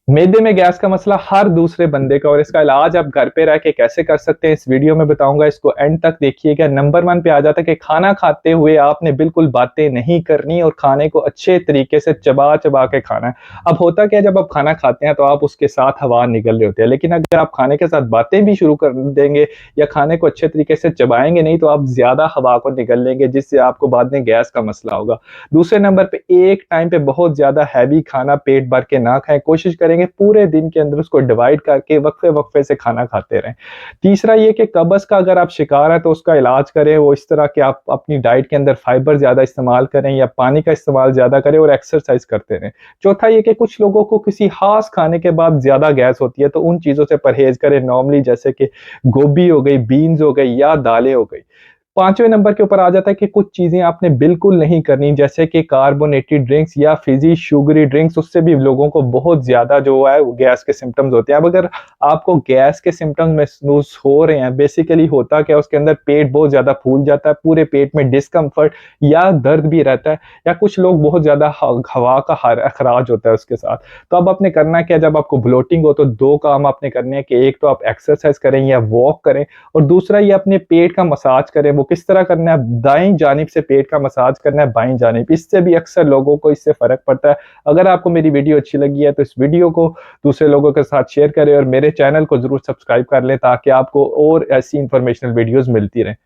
मैदे में गैस का मसला हर दूसरे बंदे का, और इसका इलाज आप घर पे रह के कैसे कर सकते हैं इस वीडियो में बताऊंगा। इसको एंड तक देखिएगा। नंबर 1 पे आ जाता है कि खाना खाते हुए आपने बिल्कुल बातें नहीं करनी और खाने को अच्छे तरीके से चबा चबा के खाना है। अब होता क्या है, जब आप खाना खाते हैं तो आप उसके साथ हवा निकल रही होती है, लेकिन अगर आप खाने के साथ बातें भी शुरू कर देंगे या खाने को अच्छे तरीके से चबाएंगे नहीं तो आप ज्यादा हवा को निकल लेंगे, जिससे आपको बाद में गैस का मसला होगा। दूसरे नंबर पे, एक टाइम पे बहुत ज्यादा हैवी खाना पेट भर के ना खाएं। कोशिश करेंगे पूरे दिन के अंदर उसको डिवाइड करके वक्फे वक्फे से खाना खाते रहें। तीसरा ये कि कब्ज का अगर आप शिकार हैं तो उसका इलाज करें वो इस तरह कि आप अपनी डाइट के अंदर फाइबर ज्यादा इस्तेमाल करें या पानी का इस्तेमाल ज्यादा करें और एक्सरसाइज करते रहें। चौथा ये कि कुछ लोगों को किसी खास खाने के बाद ज्यादा गैस होती है तो उन चीजों से परहेज करें नॉर्मली, जैसे कि गोभी हो गई, बीन्स हो गई या दालें हो गई। पांचवें नंबर के ऊपर आ जाता है कि कुछ चीजें आपने बिल्कुल नहीं करनी, जैसे कि कार्बोनेटेड ड्रिंक्स या फिजी शुगरी ड्रिंक्स। उससे भी लोगों को बहुत ज्यादा जो है गैस के सिम्टम्स होते हैं। अब अगर आपको गैस के सिम्टम्स महसूस हो रहे हैं, बेसिकली होता क्या, उसके अंदर पेट बहुत ज्यादा फूल जाता है, पूरे पेट में डिस्कम्फर्ट या दर्द भी रहता है, या कुछ लोग बहुत ज्यादा हवा का अखराज होता है उसके साथ। तो अब आपने करना क्या, जब आपको ब्लोटिंग हो तो दो काम आपने करने हैं कि एक तो आप एक्सरसाइज करें या वॉक करें, और दूसरा ये अपने पेट का मसाज करें। वो किस तरह करना है, दाईं जानिब से पेट का मसाज करना है बाईं जानिब। इससे भी अक्सर लोगों को इससे फर्क पड़ता है। अगर आपको मेरी वीडियो अच्छी लगी है तो इस वीडियो को दूसरे लोगों के साथ शेयर करें और मेरे चैनल को जरूर सब्सक्राइब कर लें ताकि आपको और ऐसी इंफॉर्मेशनल वीडियोस मिलती रहें।